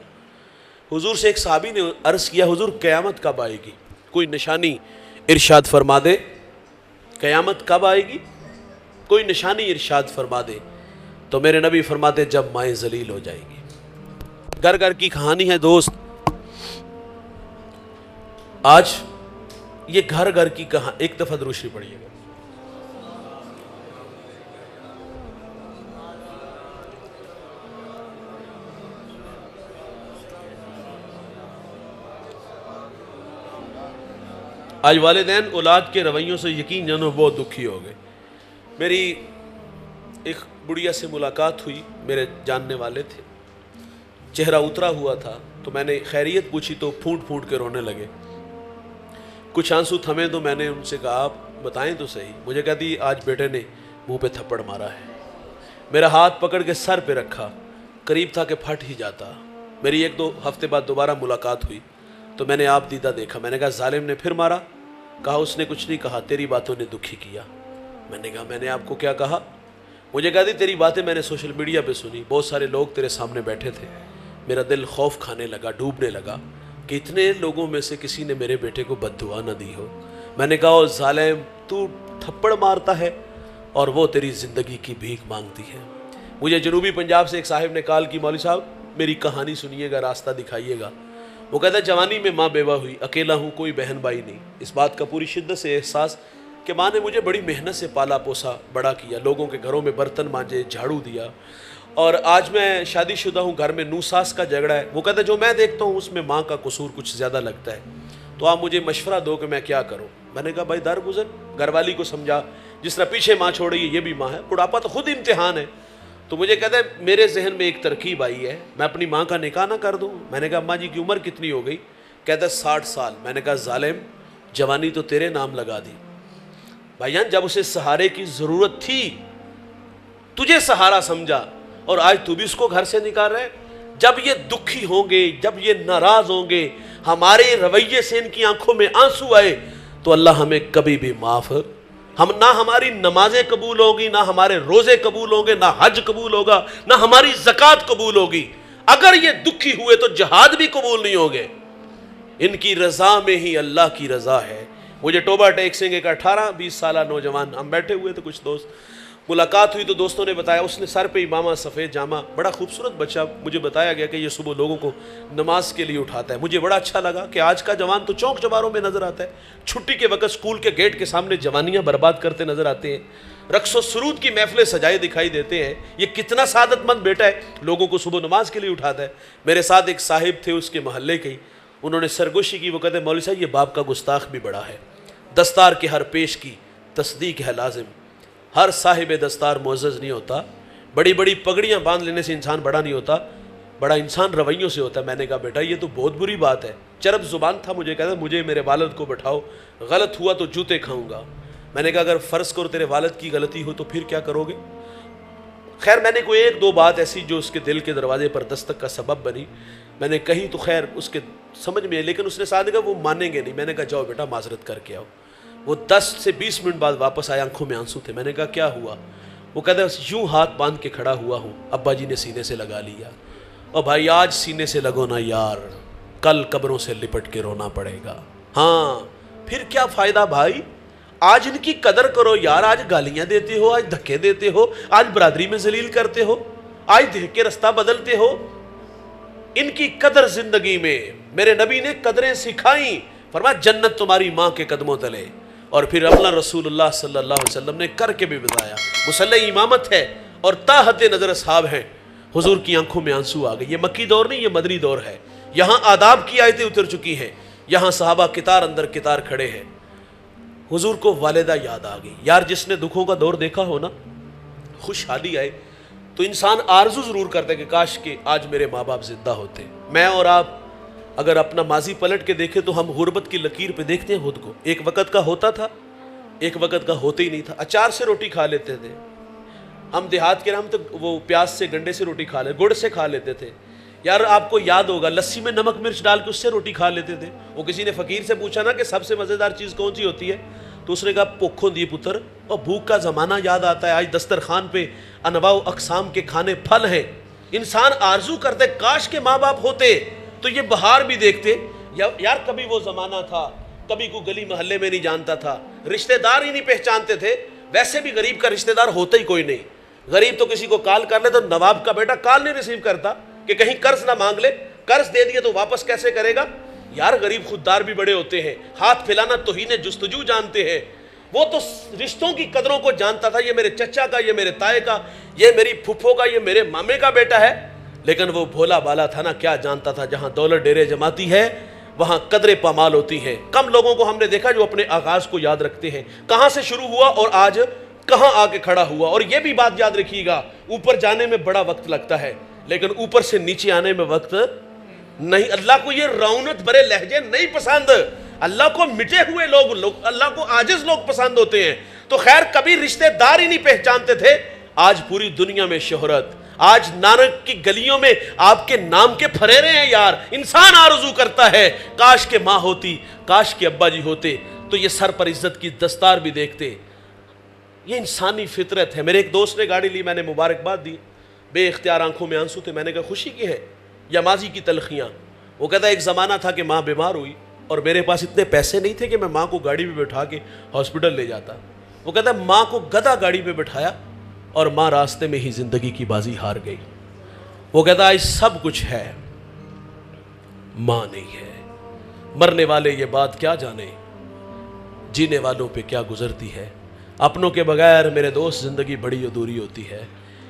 حضور سے ایک صحابی نے عرض کیا حضور قیامت کب آئے گی؟ کوئی نشانی ارشاد فرما دے. قیامت کب آئے گی؟ کوئی نشانی ارشاد فرما دے. تو میرے نبی فرماتے جب مائیں ذلیل ہو جائیں گی. گھر گھر کی کہانی ہے دوست. آج یہ گھر گھر کی کہاں, ایک دفعہ درود شریف پڑھیے گا. آج والدین اولاد کے رویوں سے یقین جانو بہت دکھی ہو گئے. میری ایک بڑھیا سے ملاقات ہوئی, میرے جاننے والے تھے, چہرہ اترا ہوا تھا, تو میں نے خیریت پوچھی تو پھونٹ پھونٹ کے رونے لگے. کچھ آنسو تھمے تو میں نے ان سے کہا آپ بتائیں تو صحیح. مجھے کہتی آج بیٹے نے منہ پہ تھپڑ مارا ہے. میرا ہاتھ پکڑ کے سر پہ رکھا, قریب تھا کہ پھٹ ہی جاتا. میری 1-2 ہفتے بعد دوبارہ ملاقات ہوئی تو میں نے آپ دیدہ دیکھا. میں نے کہا ظالم نے پھر مارا؟ کہا اس نے کچھ نہیں کہا, تیری باتوں نے دکھی کیا. میں نے کہا میں نے آپ کو کیا کہا؟ مجھے کہتی تیری باتیں میں نے سوشل میڈیا پہ سنی, بہت سارے لوگ تیرے سامنے بیٹھے تھے. میرا دل خوف کھانے لگا, ڈوبنے لگا کہ اتنے لوگوں میں سے کسی نے میرے بیٹے کو بد دعا نہ دی ہو. میں نے کہا او ظالم, تو تھپڑ مارتا ہے اور وہ تیری زندگی کی بھیک مانگتی ہے. مجھے جنوبی پنجاب سے ایک صاحب نے کال کی, مولوی صاحب میری کہانی سنیے گا, راستہ دکھائیے گا. وہ کہتا ہے جوانی میں ماں بیوہ ہوئی, اکیلا ہوں, کوئی بہن بھائی نہیں. اس بات کا پوری شدت سے احساس کہ ماں نے مجھے بڑی محنت سے پالا پوسا, بڑا کیا, لوگوں کے گھروں میں برتن مانجے, جھاڑو دیا, اور آج میں شادی شدہ ہوں, گھر میں نوح ساس کا جھگڑا ہے. وہ کہتا ہے جو میں دیکھتا ہوں اس میں ماں کا قصور کچھ زیادہ لگتا ہے, تو آپ مجھے مشورہ دو کہ میں کیا کروں. میں نے کہا بھائی در گزر, گھر والی کو سمجھا, جس طرح پیچھے ماں چھوڑ رہی ہے یہ بھی ماں ہے, بڑھاپا تو خود امتحان ہے. تو مجھے کہتا ہے میرے ذہن میں ایک ترکیب آئی ہے, میں اپنی ماں کا نکاح نہ کر دوں. میں نے کہا اماں جی کی عمر کتنی ہو گئی؟ کہتا ہے 60 سال. میں نے کہا ظالم, جوانی تو تیرے نام لگا دی. بھائی جان جب اسے سہارے کی ضرورت تھی تجھے سہارا سمجھا, اور آج تو بھی اس کو گھر سے نکال رہے. جب یہ دکھی ہوں گے, جب یہ ناراض ہوں گے, ہمارے رویے سے ان کی آنکھوں میں آنسو آئے, تو اللہ ہمیں کبھی بھی معاف, نہ ہماری نمازیں قبول ہوگی, نہ ہمارے روزے قبول ہوں گے, نہ حج قبول ہوگا, نہ ہماری زکوٰۃ قبول ہوگی. اگر یہ دکھی ہوئے تو جہاد بھی قبول نہیں ہوگے. ان کی رضا میں ہی اللہ کی رضا ہے. مجھے ٹوبا ٹیک سنگھ, ایک 18-20 سالہ نوجوان, ہم بیٹھے ہوئے تھے کچھ دوست, ملاقات ہوئی تو دوستوں نے بتایا اس نے سر پہ امامہ سفید جامہ، بڑا خوبصورت بچہ، مجھے بتایا گیا کہ یہ صبح لوگوں کو نماز کے لیے اٹھاتا ہے۔ مجھے بڑا اچھا لگا کہ آج کا جوان تو چونک چباروں میں نظر آتا ہے، چھٹی کے وقت اسکول کے گیٹ کے سامنے جوانیاں برباد کرتے نظر آتے ہیں، رقص و سرود کی محفلیں سجائے دکھائی دیتے ہیں۔ یہ کتنا سعادت مند بیٹا ہے، لوگوں کو صبح نماز کے لیے اٹھاتا ہے۔ میرے ساتھ ایک صاحب تھے اس کے محلے کے، انہوں نے سرگوشی کی، وہ کہتے ہیں مولوی صاحب یہ باپ کا گستاخ بھی بڑا ہے، دستار کے ہر پیش کی تصدیق ہے لازم، ہر صاحب دستار معزز نہیں ہوتا، بڑی بڑی پگڑیاں باندھ لینے سے انسان بڑا نہیں ہوتا، بڑا انسان رویوں سے ہوتا ہے۔ میں نے کہا بیٹا یہ تو بہت بری بات ہے، چرب زبان تھا، مجھے کہتا مجھے میرے والد کو بٹھاؤ، غلط ہوا تو جوتے کھاؤں گا۔ میں نے کہا اگر فرض کرو تیرے والد کی غلطی ہو تو پھر کیا کرو گے؟ خیر میں نے کوئی ایک دو بات ایسی جو اس کے دل کے دروازے پر دستک کا سبب بنی میں نے کہی تو خیر اس کے سمجھ میں، لیکن اس نے ساتھ کہا وہ مانیں گے نہیں۔ میں نے کہا جاؤ بیٹا معذرت کر کے آؤ۔ وہ 10 سے 20 منٹ بعد واپس آیا، آنکھوں میں آنسو تھے۔ میں نے کہا کیا ہوا؟ وہ کہتا ہے یوں ہاتھ باندھ کے کھڑا ہوا ہوں، ابا جی نے سینے سے لگا لیا، اور بھائی آج سینے سے لگو نا یار، کل قبروں سے لپٹ کے رونا پڑے گا۔ ہاں پھر کیا فائدہ بھائی، آج ان کی قدر کرو یار، آج گالیاں دیتے ہو، آج دھکے دیتے ہو، آج برادری میں ذلیل کرتے ہو، آج دیکھ کے رستہ بدلتے ہو، ان کی قدر زندگی میں میرے نبی نے قدریں سکھائیں، فرمایا جنت تمہاری ماں کے قدموں تلے، اور پھر اپنا رسول اللہ صلی اللہ علیہ وسلم نے کر کے بھی بتایا۔ مصلی امامت ہے اور تا حد نظر اصحاب ہیں، حضور کی آنکھوں میں آنسو آ گئے۔ یہ مکی دور نہیں، یہ مدنی دور ہے، یہاں آداب کی آیتیں اتر چکی ہیں، یہاں صحابہ کتار اندر کتار کھڑے ہیں۔ حضور کو والدہ یاد آ گئی۔ یار جس نے دکھوں کا دور دیکھا ہو نا، خوشحالی آئے تو انسان آرزو ضرور کرتا ہے کہ کاش کہ آج میرے ماں باپ زندہ ہوتے۔ میں اور آپ اگر اپنا ماضی پلٹ کے دیکھیں تو ہم غربت کی لکیر پہ دیکھتے ہیں خود کو، ایک وقت کا ہوتا تھا، ایک وقت کا ہوتے ہی نہیں تھا۔ اچار سے روٹی کھا لیتے تھے ہم، دیہات کے ہم تو وہ پیاز سے گنڈے سے روٹی کھا لیتے، گڑ سے کھا لیتے تھے۔ یار آپ کو یاد ہوگا لسی میں نمک مرچ ڈال کے اس سے روٹی کھا لیتے تھے۔ وہ کسی نے فقیر سے پوچھا نا کہ سب سے مزیدار چیز کون سی ہوتی ہے، تو اس نے کہا پوکھوں دی پتر، اور بھوک کا زمانہ یاد آتا ہے۔ آج دسترخوان پہ انواع و اقسام کے کھانے پھل ہیں، انسان آرزو کرتے کاش کے ماں باپ ہوتے تو یہ بہار بھی دیکھتے۔ یار کبھی وہ زمانہ تھا، کبھی کوئی گلی محلے میں نہیں جانتا تھا، رشتہ دار ہی نہیں پہچانتے تھے، ویسے بھی غریب کا رشتہ دار ہوتا ہی کوئی نہیں۔ غریب تو کسی کو کال کر لے تو نواب کا بیٹا کال نہیں ریسیو کرتا کہ کہیں قرض نہ مانگ لے، قرض دے دیے تو واپس کیسے کرے گا؟ یار غریب خوددار بھی بڑے ہوتے ہیں، ہاتھ پھیلانا توہین جستجو جانتے ہیں۔ وہ تو رشتوں کی قدروں کو جانتا تھا، یہ میرے چچا کا، یہ میرے تائے کا، یہ میری پھپھو کا، یہ میرے مامے کا بیٹا ہے۔ لیکن وہ بھولا بالا تھا نا، کیا جانتا تھا جہاں دولت ڈیرے جماتی ہے وہاں قدریں پامال ہوتی ہیں۔ کم لوگوں کو ہم نے دیکھا جو اپنے آغاز کو یاد رکھتے ہیں، کہاں سے شروع ہوا اور آج کہاں آ کے کھڑا ہوا۔ اور یہ بھی بات یاد رکھیے گا، اوپر جانے میں بڑا وقت لگتا ہے لیکن اوپر سے نیچے آنے میں وقت نہیں۔ اللہ کو یہ رونت برے لہجے نہیں پسند، اللہ کو مٹے ہوئے لوگ، اللہ کو عاجز لوگ پسند ہوتے ہیں۔ تو خیر کبھی رشتہ دار ہی نہیں پہچانتے تھے، آج پوری دنیا میں شہرت، آج نانک کی گلیوں میں آپ کے نام کے پھریرے ہیں۔ یار انسان آرزو کرتا ہے کاش کے ماں ہوتی، کاش کے ابا جی ہوتے تو یہ سر پر عزت کی دستار بھی دیکھتے۔ یہ انسانی فطرت ہے۔ میرے ایک دوست نے گاڑی لی، میں نے مبارکباد دی، بے اختیار آنکھوں میں آنسو تھے۔ میں نے کہا خوشی کی ہے یا ماضی کی تلخیاں؟ وہ کہتا ہے ایک زمانہ تھا کہ ماں بیمار ہوئی اور میرے پاس اتنے پیسے نہیں تھے کہ میں ماں کو گاڑی پہ بٹھا کے ہاسپٹل لے جاتا۔ وہ کہتا ہے ماں کو گدھا گاڑی پہ بٹھایا اور ماں راستے میں ہی زندگی کی بازی ہار گئی۔ وہ کہتا ہے سب کچھ ہے، ماں نہیں ہے۔ مرنے والے یہ بات کیا جانے، جینے والوں پہ کیا گزرتی ہے۔ اپنوں کے بغیر میرے دوست زندگی بڑی ادھوری ہوتی ہے۔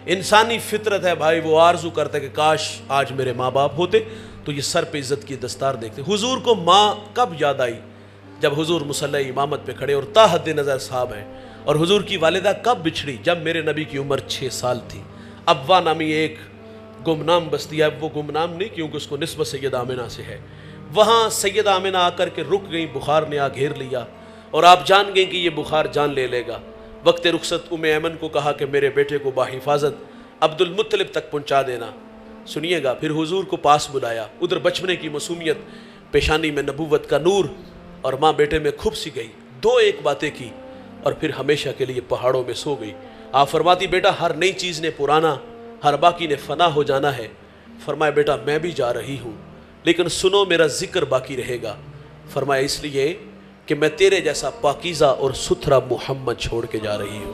انسانی فطرت ہے بھائی، وہ آرزو کرتا ہے کہ کاش آج میرے ماں باپ ہوتے تو یہ سر پہ عزت کی دستار دیکھتے۔ حضور کو ماں کب یاد آئی؟ جب حضور مصلی امامت پہ کھڑے اور تا حد نظر صاحب ہیں۔ اور حضور کی والدہ کب بچھڑی؟ جب میرے نبی کی عمر 6 سال تھی۔ ابوا نامی ایک گمنام بستی ہے، وہ گمنام نہیں کیونکہ اس کو نسبت سیدہ آمنہ سے ہے، وہاں سیدہ آمنہ آ کر کے رک گئیں، بخار نے آ گھیر لیا اور آپ جان گئیں کہ یہ بخار جان لے لے گا۔ وقت رخصت ام ایمن کو کہا کہ میرے بیٹے کو باحفاظت عبد المطلب تک پہنچا دینا۔ سنیے گا، پھر حضور کو پاس بلایا، ادھر بچپنے کی معصومیت، پیشانی میں نبوت کا نور، اور ماں بیٹے میں کھپ سی گئی، دو ایک باتیں کی اور پھر ہمیشہ کے لیے پہاڑوں میں سو گئی۔ آپ فرماتی بیٹا ہر نئی چیز نے پرانا، ہر باقی نے فنا ہو جانا ہے۔ فرمایا بیٹا میں بھی جا رہی ہوں لیکن سنو میرا ذکر باقی رہے گا۔ فرمایا اس لیے کہ میں تیرے جیسا پاکیزہ اور ستھرا محمد چھوڑ کے جا رہی ہوں۔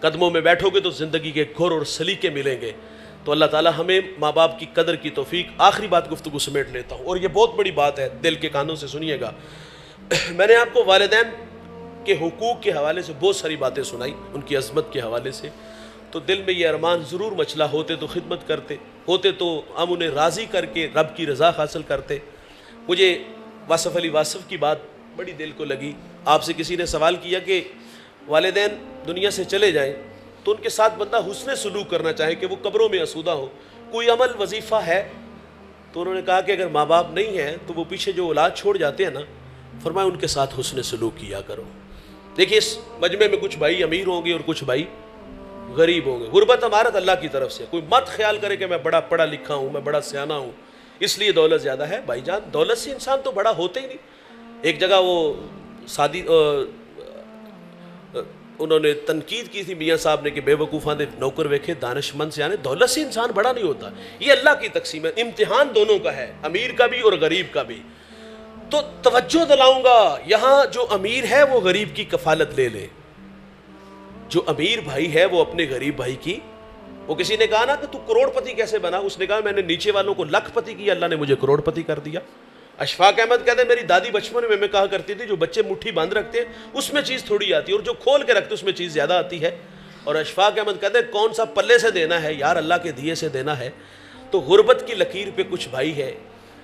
قدموں میں بیٹھو گے تو زندگی کے گھر اور سلیقے ملیں گے۔ تو اللہ تعالی ہمیں ماں باپ کی قدر کی توفیق۔ آخری بات گفتگو سمیٹ لیتا ہوں، اور یہ بہت بڑی بات ہے، دل کے کانوں سے سنیے گا۔ میں نے آپ کو والدین کے حقوق کے حوالے سے بہت ساری باتیں سنائی، ان کی عظمت کے حوالے سے، تو دل میں یہ ارمان ضرور مچلا، ہوتے تو خدمت کرتے، ہوتے تو ہم انہیں راضی کر کے رب کی رضا حاصل کرتے۔ مجھے واصف علی واصف کی بات بڑی دل کو لگی۔ آپ سے کسی نے سوال کیا کہ والدین دنیا سے چلے جائیں تو ان کے ساتھ بندہ حسن سلوک کرنا چاہے کہ وہ قبروں میں اسودہ ہو، کوئی عمل وظیفہ ہے؟ تو انہوں نے کہا کہ اگر ماں باپ نہیں ہیں تو وہ پیچھے جو اولاد چھوڑ جاتے ہیں نا، فرمایا ان کے ساتھ حسن سلوک کیا کرو۔ دیکھیے اس مجمع میں کچھ بھائی امیر ہوں گے اور کچھ بھائی غریب ہوں گے۔ غربت امانت اللہ کی طرف سے، کوئی مت خیال کرے کہ میں بڑا پڑھا لکھا ہوں، میں بڑا سیانہ ہوں اس لیے دولت زیادہ ہے۔ بھائی جان، دولت سے انسان تو بڑا ہوتا ہی نہیں۔ ایک جگہ وہ انہوں نے تنقید کی تھی میاں صاحب نے کہ بے وقوفاں دے نوکر ویکھے دانش مند سے، یعنی دولت سے انسان بڑا نہیں ہوتا، یہ اللہ کی تقسیم ہے، امتحان دونوں کا ہے، امیر کا بھی اور غریب کا بھی۔ تو توجہ دلاؤں گا، یہاں جو امیر ہے وہ غریب کی کفالت لے لے، جو امیر بھائی ہے وہ اپنے غریب بھائی کی۔ وہ کسی نے کہا نا کہ تو کروڑ پتی کیسے بنا، اس نے کہا میں نے نیچے والوں کو لکھ پتی کیا، اللہ نے مجھے کروڑ پتی کر دیا۔ اشفاق احمد کہتے ہیں میری دادی بچپن میں کہا کرتی تھی جو بچے مٹھی باندھ رکھتے ہیں اس میں چیز تھوڑی آتی ہے اور جو کھول کے رکھتے اس میں چیز زیادہ آتی ہے۔ اور اشفاق احمد کہتے ہیں کون سا پلے سے دینا ہے یار، اللہ کے دیے سے دینا ہے۔ تو غربت کی لکیر پہ کچھ بھائی ہے،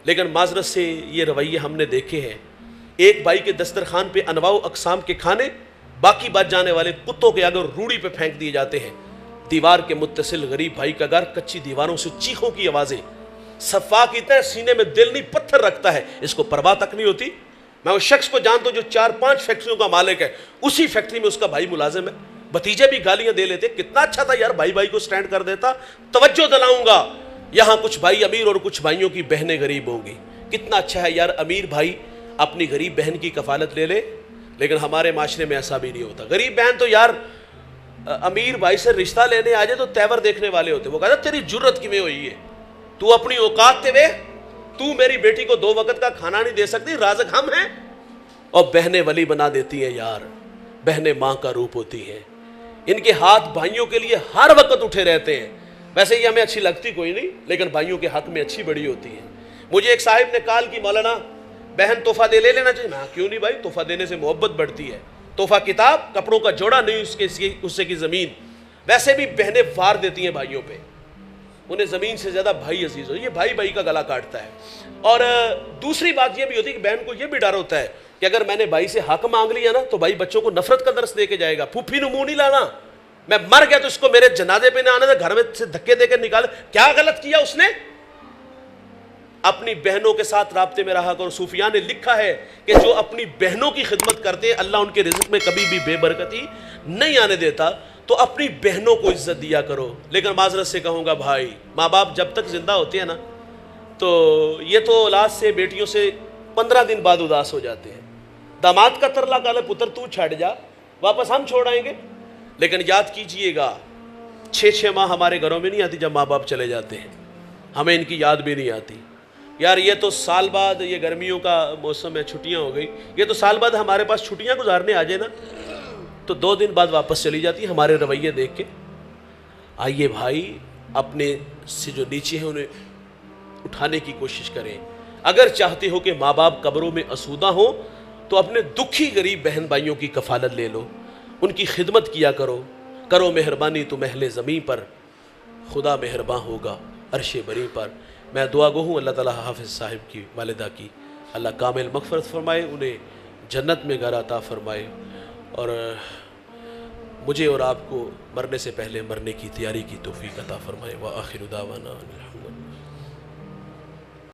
لیکن معذرت سے یہ رویے ہم نے دیکھے ہیں۔ ایک بھائی کے دسترخوان پہ انواع و اقسام کے کھانے، باقی بچ جانے والے کتوں کے اگر روڑی پہ پھینک دیے جاتے ہیں۔ دیوار کے متصل غریب بھائی کا گھر، کچی دیواروں سے چیخوں کی آوازیں، صفاق اتنا ہے سینے میں دل نہیں پتھر رکھتا ہے، اس کو پرواہ تک نہیں ہوتی۔ میں اس شخص کو جانتا ہوں جو 4-5 فیکٹریوں کا مالک ہے، اسی فیکٹری میں اس کا بھائی ملازم ہے، بھتیجے بھی گالیاں دے لیتے، کتنا اچھا تھا یار بھائی بھائی کو سٹینڈ کر دیتا۔ توجہ دلاؤں گا، یہاں کچھ بھائی امیر اور کچھ بھائیوں کی بہنیں غریب ہوں گی۔ کتنا اچھا ہے یار امیر بھائی اپنی غریب بہن کی کفالت لے لے، لیکن ہمارے معاشرے میں ایسا بھی نہیں ہوتا۔ غریب بہن تو یار امیر بھائی سے رشتہ لینے آ جائے تو تیور دیکھنے والے ہوتے، وہ کہتا تیری جرت کیویں ہوئی ہے، تو اپنی اوقات تے وے، تو میری بیٹی کو 2 وقت کا کھانا نہیں دے سکتی، رازق ہم ہیں۔ اور بہنیں ولی بنا دیتی ہیں یار، بہنیں ماں کا روپ ہوتی ہیں، ان کے ہاتھ بھائیوں کے لیے ہر وقت اٹھے رہتے ہیں۔ ویسے یہ ہمیں اچھی لگتی کوئی نہیں، لیکن بھائیوں کے حق میں اچھی بڑی ہوتی ہے۔ مجھے ایک صاحب نے کال کی مولانا بہن تحفہ دے لے لینا چاہیے، میں کیوں نہیں بھائی، تحفہ دینے سے محبت بڑھتی ہے۔ تحفہ کتاب، کپڑوں کا جوڑا نہیں، اس سے کی زمین۔ ویسے بھی بہنیں وار دیتی ہیں بھائیوں پہ، انہیں زمین سے زیادہ بھائی عزیز ہو، یہ بھائی بھائی کا گلا کاٹتا ہے۔ اور دوسری بات یہ بھی ہوتی ہے کہ بہن کو یہ بھی ڈر ہوتا ہے کہ اگر میں نے بھائی سے حق مانگ لیا نا تو بھائی بچوں کو نفرت کا درس دے کے جائے گا، پھوپھی نو منہ نہیں لانا، میں مر گیا تو اس کو میرے جنازے پہ نہ آنا تھا، گھر میں سے دھکے دے کے نکال۔ کیا غلط کیا اس نے؟ اپنی بہنوں کے ساتھ رابطے میں رہا کرو۔ صوفیاء نے لکھا ہے کہ جو اپنی بہنوں کی خدمت کرتے ہیں اللہ ان کے رزق میں کبھی بھی بے برکتی نہیں آنے دیتا، تو اپنی بہنوں کو عزت دیا کرو۔ لیکن معذرت سے کہوں گا بھائی، ماں باپ جب تک زندہ ہوتے ہیں نا تو یہ تو اولاد سے بیٹیوں سے 15 دن بعد اداس ہو جاتے ہیں۔ داماد کا ترلا کالے پتر تو چھڑ جا، واپس ہم چھوڑ آئیں گے۔ لیکن یاد کیجئے گا 6 ماہ ہمارے گھروں میں نہیں آتی جب ماں باپ چلے جاتے ہیں، ہمیں ان کی یاد بھی نہیں آتی۔ یار یہ تو سال بعد، یہ گرمیوں کا موسم ہے، چھٹیاں ہو گئی، یہ تو سال بعد ہمارے پاس چھٹیاں گزارنے آ جائے نا تو 2 دن بعد واپس چلی جاتی ہے ہمارے رویے دیکھ کے۔ آئیے بھائی اپنے سے جو نیچے ہیں انہیں اٹھانے کی کوشش کریں۔ اگر چاہتے ہو کہ ماں باپ قبروں میں اسودہ ہوں تو اپنے دکھی غریب بہن بھائیوں کی کفالت لے لو، ان کی خدمت کیا کرو۔ کرو مہربانی تم اہل زمین پر، خدا مہرباں ہوگا عرش بری پر۔ میں دعا گو ہوں اللہ تعالیٰ حافظ صاحب کی والدہ کی اللہ کامل مغفرت فرمائے، انہیں جنت میں گھر عطا فرمائے، اور مجھے اور آپ کو مرنے سے پہلے مرنے کی تیاری کی توفیق عطا فرمائے۔ وآخر دعوانا الحمدللہ۔